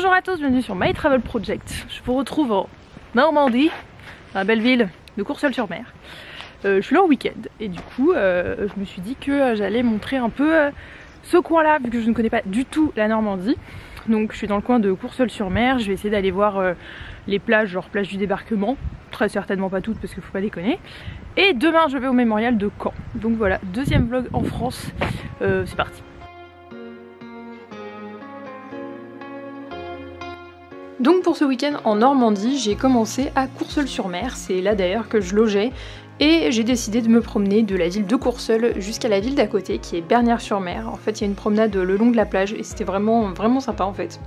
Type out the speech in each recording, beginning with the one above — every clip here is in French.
Bonjour à tous, bienvenue sur My Travel Project. Je vous retrouve en Normandie, dans la belle ville de Courseulles-sur-Mer. Je suis là en week-end et du coup je me suis dit que j'allais montrer un peu ce coin là vu que je ne connais pas du tout la Normandie. Donc je suis dans le coin de Courseulles-sur-Mer, je vais essayer d'aller voir les plages, genre plage du débarquement. Très certainement pas toutes parce qu'il faut pas déconner. Et demain je vais au mémorial de Caen. Donc voilà, deuxième vlog en France, c'est parti. Donc pour ce week-end en Normandie, j'ai commencé à Courseulles-sur-Mer, c'est là d'ailleurs que je logeais, et j'ai décidé de me promener de la ville de Courseulles jusqu'à la ville d'à côté qui est Bernières-sur-Mer. En fait il y a une promenade le long de la plage et c'était vraiment sympa en fait.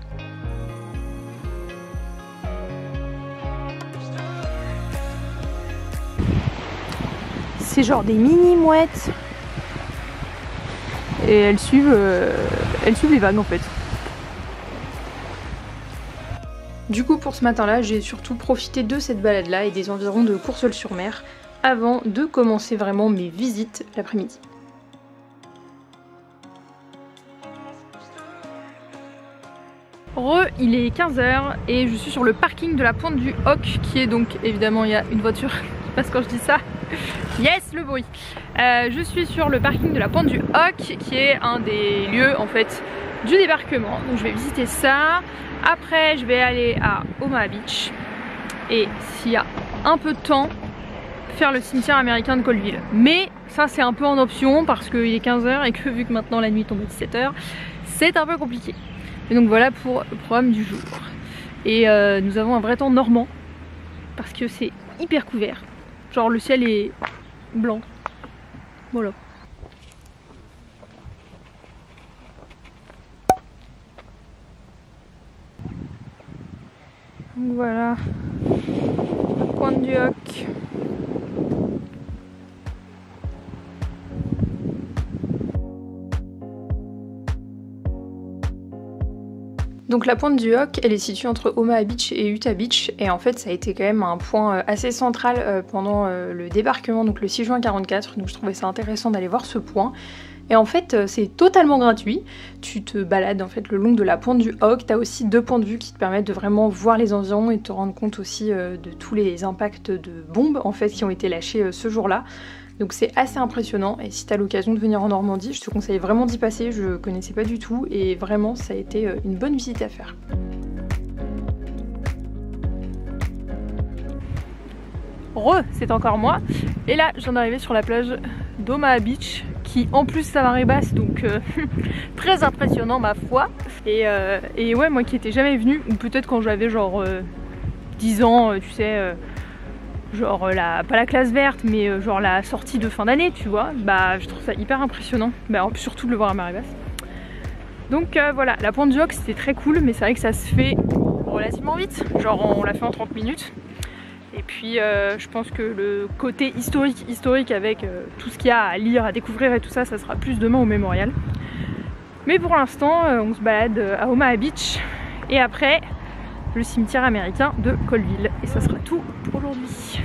C'est genre des mini mouettes et elles suivent les vagues en fait. Du coup pour ce matin là j'ai surtout profité de cette balade là et des environs de Courseulles-sur-Mer avant de commencer vraiment mes visites l'après-midi. Il est 15h et je suis sur le parking de la Pointe du Hoc qui est donc évidemment il y a une voiture qui passe quand je dis ça. Yes, le bruit. Je suis sur le parking de la Pointe du Hoc qui est un des lieux en fait du débarquement. Donc je vais visiter ça. Après je vais aller à Omaha Beach et s'il y a un peu de temps faire le cimetière américain de Colville. Mais ça c'est un peu en option parce qu'il est 15h et que vu que maintenant la nuit tombe à 17h c'est un peu compliqué. Et donc voilà pour le programme du jour. Et nous avons un vrai temps normand parce que c'est hyper couvert. Genre le ciel est blanc. Voilà. Donc voilà, la Pointe du Hoc. Donc la Pointe du Hoc, elle est située entre Omaha Beach et Utah Beach et en fait ça a été quand même un point assez central pendant le débarquement, donc le 6 juin 44, donc je trouvais ça intéressant d'aller voir ce point. Et en fait c'est totalement gratuit, tu te balades en fait le long de la Pointe du Hoc, t'as aussi deux points de vue qui te permettent de vraiment voir les environs et de te rendre compte aussi de tous les impacts de bombes en fait qui ont été lâchés ce jour-là. Donc c'est assez impressionnant et si t'as l'occasion de venir en Normandie, je te conseille vraiment d'y passer, je connaissais pas du tout et vraiment ça a été une bonne visite à faire. C'est encore moi et là je viens d'arriver sur la plage d'Omaha Beach qui en plus ça marée basse donc très impressionnant ma foi et ouais moi qui étais jamais venue ou peut-être quand j'avais genre 10 ans tu sais genre pas la classe verte mais genre la sortie de fin d'année tu vois, bah je trouve ça hyper impressionnant, bah surtout de le voir à marée basse. Donc voilà, la Pointe du Hoc c'était très cool mais c'est vrai que ça se fait relativement vite, genre on l'a fait en 30 minutes. Et puis je pense que le côté historique avec tout ce qu'il y a à lire, à découvrir et tout ça, ça sera plus demain au mémorial. Mais pour l'instant on se balade à Omaha Beach et après le cimetière américain de Colville. Et ça sera tout pour aujourd'hui.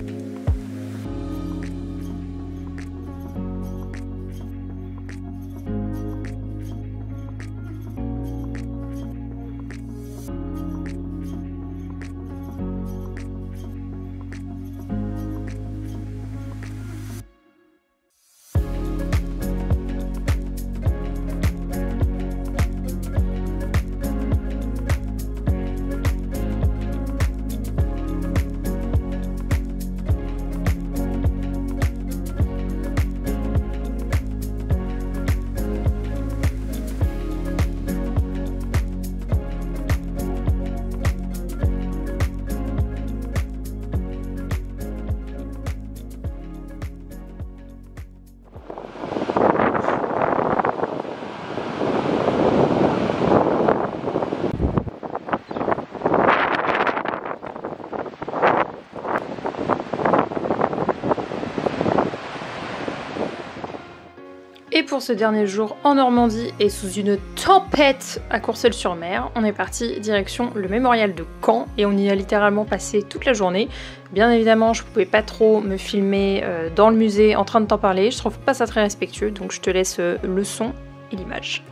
Et pour ce dernier jour en Normandie et sous une tempête à Courseulles-sur-Mer, on est parti direction le mémorial de Caen et on y a littéralement passé toute la journée. Bien évidemment, je pouvais pas trop me filmer dans le musée en train de t'en parler, je trouve pas ça très respectueux, donc je te laisse le son et l'image.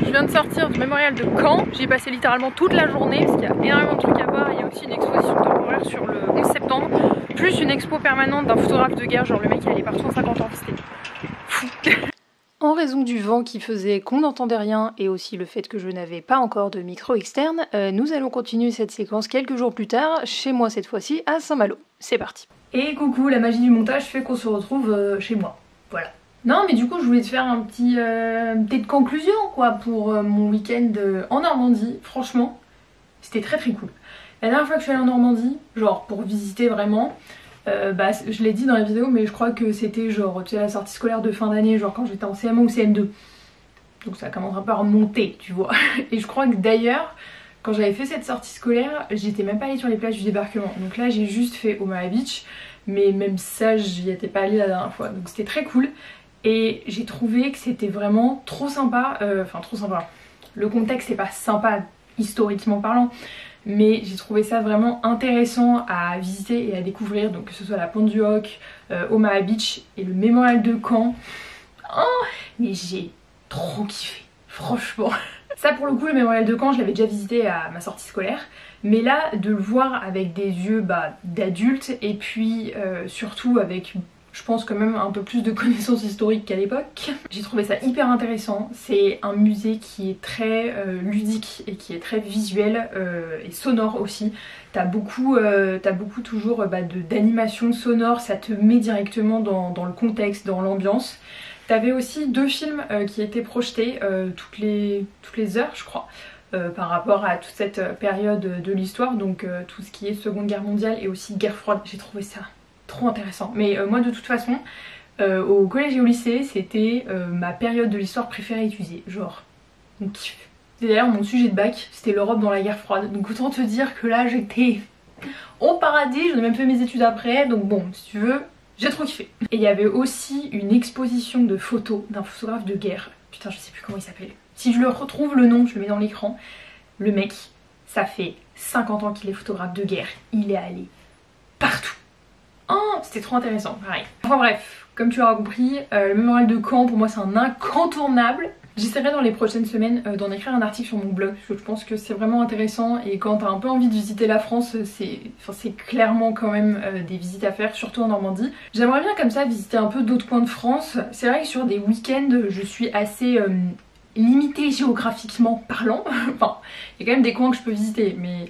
Je viens de sortir du mémorial de Caen, j'y ai passé littéralement toute la journée parce qu'il y a énormément de trucs à voir. Il y a aussi une exposition temporaire sur le 11 septembre, plus une expo permanente d'un photographe de guerre, genre le mec il allait partout en 50 ans, c'était fou. En raison du vent qui faisait qu'on n'entendait rien et aussi le fait que je n'avais pas encore de micro externe, nous allons continuer cette séquence quelques jours plus tard, chez moi cette fois-ci à Saint-Malo. C'est parti. Et coucou, la magie du montage fait qu'on se retrouve chez moi, voilà. Non mais du coup je voulais te faire une petite conclusion quoi pour mon week-end en Normandie. Franchement c'était très cool. La dernière fois que je suis allée en Normandie, genre pour visiter vraiment, je l'ai dit dans la vidéo mais je crois que c'était genre tu sais la sortie scolaire de fin d'année, genre quand j'étais en CM1 ou CM2. Donc ça commence un peu à remonter tu vois. Et je crois que d'ailleurs quand j'avais fait cette sortie scolaire j'étais même pas allée sur les plages du débarquement. Donc là j'ai juste fait Omaha Beach, mais même ça j'y étais pas allée la dernière fois. Donc c'était très cool. Et j'ai trouvé que c'était vraiment trop sympa, enfin trop sympa, le contexte c'est pas sympa historiquement parlant, mais j'ai trouvé ça vraiment intéressant à visiter et à découvrir, donc que ce soit la Pointe du Hoc, Omaha Beach et le mémorial de Caen. Oh, mais j'ai trop kiffé, franchement. Ça pour le coup le mémorial de Caen je l'avais déjà visité à ma sortie scolaire, mais là de le voir avec des yeux d'adulte et puis surtout avec je pense quand même un peu plus de connaissances historiques qu'à l'époque. J'ai trouvé ça hyper intéressant. C'est un musée qui est très ludique et qui est très visuel et sonore aussi. T'as beaucoup toujours d'animation sonore, ça te met directement dans le contexte, dans l'ambiance. T'avais aussi 2 films qui étaient projetés toutes les heures je crois. Par rapport à toute cette période de l'histoire, donc tout ce qui est Seconde Guerre mondiale et aussi Guerre froide. J'ai trouvé ça trop intéressant. Mais moi de toute façon au collège et au lycée c'était ma période de l'histoire préférée étudiée, genre on kiffe. C'est d'ailleurs mon sujet de bac, c'était l'Europe dans la guerre froide, donc autant te dire que là j'étais au paradis, j'en ai même fait mes études après, donc bon si tu veux j'ai trop kiffé. Et il y avait aussi une exposition de photos d'un photographe de guerre, putain je sais plus comment il s'appelle, si je le retrouve le nom je le mets dans l'écran. Le mec ça fait 50 ans qu'il est photographe de guerre, il est allé partout. Oh, c'était trop intéressant, pareil. Enfin bref, comme tu l'auras compris, le mémorial de Caen pour moi c'est un incontournable. J'essaierai dans les prochaines semaines d'en écrire un article sur mon blog parce que je pense que c'est vraiment intéressant et quand t'as un peu envie de visiter la France, c'est clairement quand même des visites à faire, surtout en Normandie. J'aimerais bien comme ça visiter un peu d'autres coins de France. C'est vrai que sur des week-ends je suis assez limitée géographiquement parlant. Enfin, il y a quand même des coins que je peux visiter mais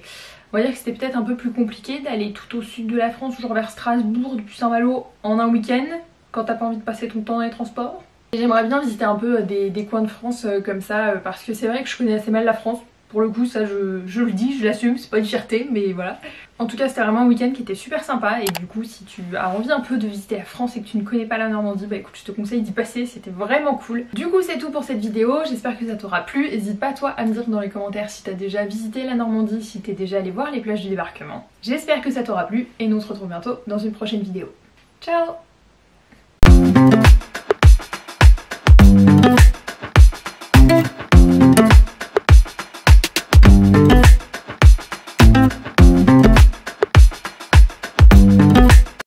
on va dire que c'était peut-être un peu plus compliqué d'aller tout au sud de la France, genre vers Strasbourg, depuis Saint-Malo, en un week-end, quand t'as pas envie de passer ton temps dans les transports. J'aimerais bien visiter un peu des coins de France comme ça, parce que c'est vrai que je connais assez mal la France. Pour le coup, ça je le dis, je l'assume, c'est pas une fierté, mais voilà. En tout cas, c'était vraiment un week-end qui était super sympa et du coup, si tu as envie un peu de visiter la France et que tu ne connais pas la Normandie, bah écoute, je te conseille d'y passer, c'était vraiment cool. Du coup, c'est tout pour cette vidéo, j'espère que ça t'aura plu. N'hésite pas toi à me dire dans les commentaires si t'as déjà visité la Normandie, si t'es déjà allé voir les plages du débarquement. J'espère que ça t'aura plu et nous on se retrouve bientôt dans une prochaine vidéo. Ciao!